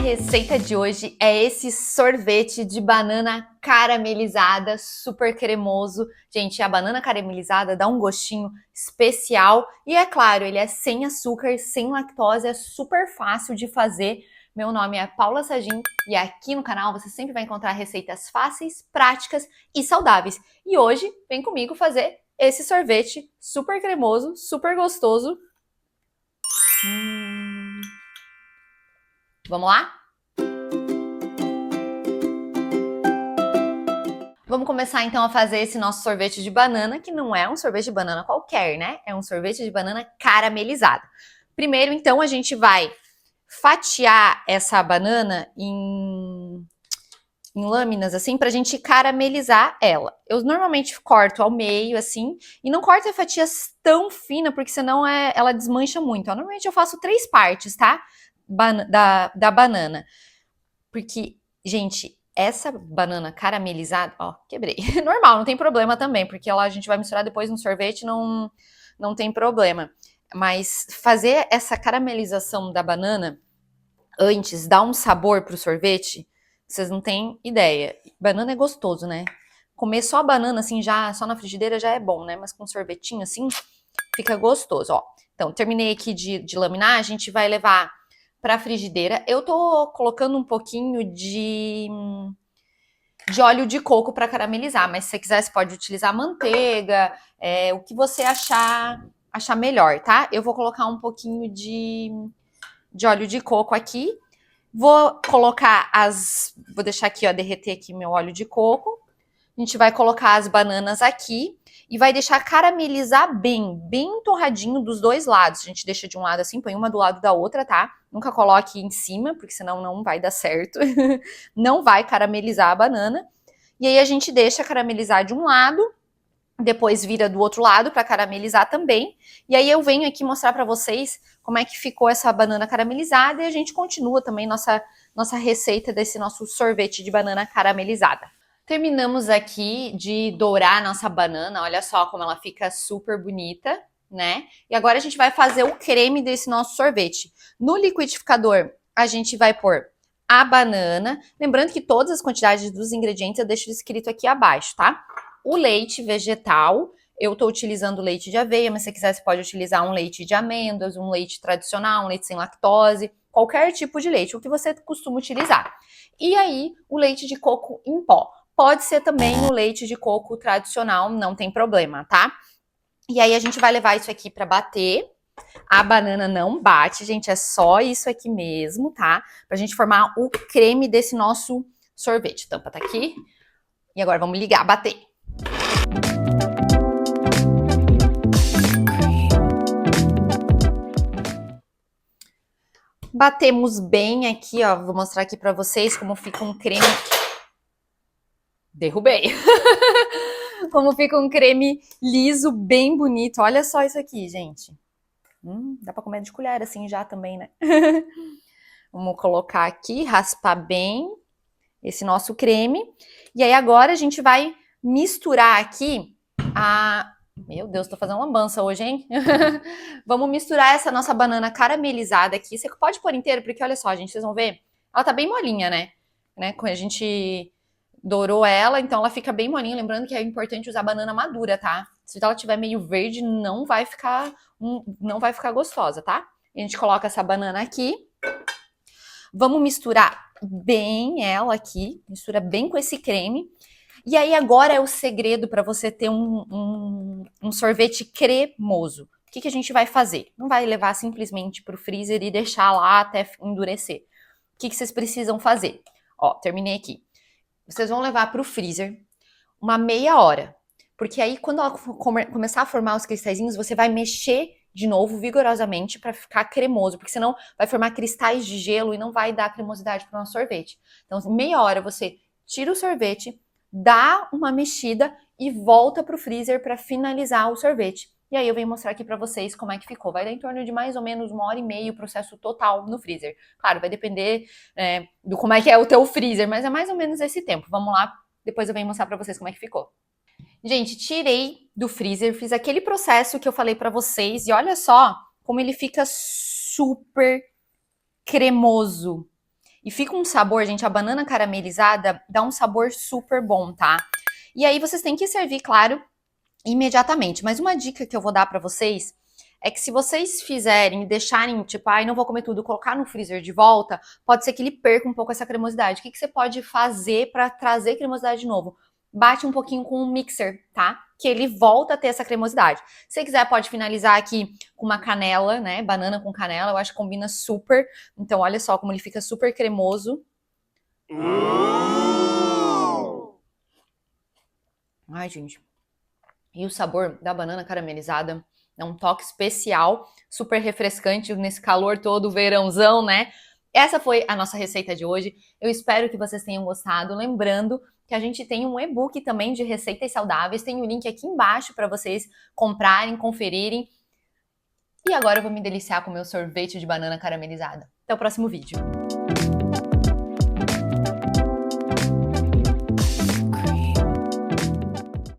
receita de hoje é esse sorvete de banana caramelizada, super cremoso. Gente, a banana caramelizada dá um gostinho especial e é claro, ele é sem açúcar, sem lactose, é super fácil de fazer. Meu nome é Paula Sagin e aqui no canal você sempre vai encontrar receitas fáceis, práticas e saudáveis. E hoje vem comigo fazer esse sorvete super cremoso, super gostoso. Vamos lá? Vamos começar então a fazer esse nosso sorvete de banana, que não é um sorvete de banana qualquer, né? É um sorvete de banana caramelizado. Primeiro, então, a gente vai fatiar essa banana em lâminas, assim, pra gente caramelizar ela. Eu normalmente corto ao meio, assim, e não corto a fatia tão fina, porque senão ela desmancha muito. Normalmente eu faço 3 partes, tá? Da banana. Porque, gente, essa banana caramelizada, ó, quebrei. Normal, não tem problema também, porque a gente vai misturar depois no sorvete, não tem problema. Mas fazer essa caramelização da banana antes dá um sabor pro sorvete, vocês não têm ideia. Banana é gostoso, né? Comer só a banana assim, já só na frigideira já é bom, né? Mas com sorvetinho assim, fica gostoso, ó. Então, terminei aqui de laminar, a gente vai levar pra frigideira. Eu tô colocando um pouquinho de óleo de coco para caramelizar, mas se você quiser, você pode utilizar manteiga, o que você achar melhor, tá? Eu vou colocar um pouquinho de óleo de coco aqui. Vou colocar vou deixar aqui, ó, derreter aqui meu óleo de coco. A gente vai colocar as bananas aqui e vai deixar caramelizar bem torradinho dos dois lados. A gente deixa de um lado assim, põe uma do lado da outra, tá? Nunca coloque em cima, porque senão não vai dar certo. Não vai caramelizar a banana. E aí a gente deixa caramelizar de um lado, depois vira do outro lado para caramelizar também. E aí eu venho aqui mostrar para vocês como é que ficou essa banana caramelizada e a gente continua também nossa receita desse nosso sorvete de banana caramelizada. Terminamos aqui de dourar nossa banana, olha só como ela fica super bonita, né? E agora a gente vai fazer o creme desse nosso sorvete. No liquidificador, a gente vai pôr a banana, lembrando que todas as quantidades dos ingredientes eu deixo escrito aqui abaixo, tá? O leite vegetal, eu tô utilizando leite de aveia, mas se você quiser você pode utilizar um leite de amêndoas, um leite tradicional, um leite sem lactose, qualquer tipo de leite, o que você costuma utilizar. E aí, o leite de coco em pó. Pode ser também o leite de coco tradicional, não tem problema, tá? E aí a gente vai levar isso aqui para bater. A banana não bate, gente, é só isso aqui mesmo, tá? Pra gente formar o creme desse nosso sorvete. A tampa tá aqui. E agora vamos ligar, bater. Batemos bem aqui, ó. Vou mostrar aqui pra vocês como fica um creme. Derrubei. Como fica um creme liso, bem bonito. Olha só isso aqui, gente. Dá pra comer de colher assim já também, né? Vamos colocar aqui, raspar bem esse nosso creme. E aí agora a gente vai misturar aqui a... Meu Deus, tô fazendo lambança hoje, hein? Vamos misturar essa nossa banana caramelizada aqui. Você pode pôr inteiro, porque olha só, gente, vocês vão ver. Ela tá bem molinha, né? Quando a gente dourou ela, então ela fica bem molinha. Lembrando que é importante usar banana madura, tá? Se ela tiver meio verde, não vai ficar gostosa, tá? A gente coloca essa banana aqui. Vamos misturar bem ela aqui, mistura bem com esse creme. E aí agora é o segredo para você ter um sorvete cremoso. O que a gente vai fazer? Não vai levar simplesmente para o freezer e deixar lá até endurecer. O que vocês precisam fazer? Ó, terminei aqui. Vocês vão levar para o freezer uma meia hora. Porque aí quando ela começar a formar os cristalzinhos, você vai mexer de novo vigorosamente para ficar cremoso, porque senão vai formar cristais de gelo e não vai dar cremosidade para o nosso sorvete. Então, meia hora você tira o sorvete, dá uma mexida e volta para o freezer para finalizar o sorvete. E aí eu venho mostrar aqui para vocês como é que ficou. Vai dar em torno de mais ou menos 1h30 o processo total no freezer. Claro, vai depender do como é que é o teu freezer, mas é mais ou menos esse tempo. Vamos lá, depois eu venho mostrar para vocês como é que ficou. Gente, tirei do freezer, fiz aquele processo que eu falei pra vocês e olha só como ele fica super cremoso. E fica um sabor, gente, a banana caramelizada dá um sabor super bom, tá? E aí vocês têm que servir, claro, imediatamente. Mas uma dica que eu vou dar pra vocês é que se vocês fizerem e deixarem, tipo, ai, não vou comer tudo, colocar no freezer de volta, pode ser que ele perca um pouco essa cremosidade. O que você pode fazer pra trazer cremosidade de novo? Bate um pouquinho com um mixer, tá? Que ele volta a ter essa cremosidade. Se você quiser, pode finalizar aqui com uma canela, né? Banana com canela, eu acho que combina super. Então, olha só como ele fica super cremoso. Ai, gente. E o sabor da banana caramelizada é um toque especial, super refrescante nesse calor todo, verãozão, né? Essa foi a nossa receita de hoje. Eu espero que vocês tenham gostado. Lembrando que a gente tem um e-book também de receitas saudáveis. Tem o link aqui embaixo para vocês comprarem, conferirem. E agora eu vou me deliciar com o meu sorvete de banana caramelizada. Até o próximo vídeo.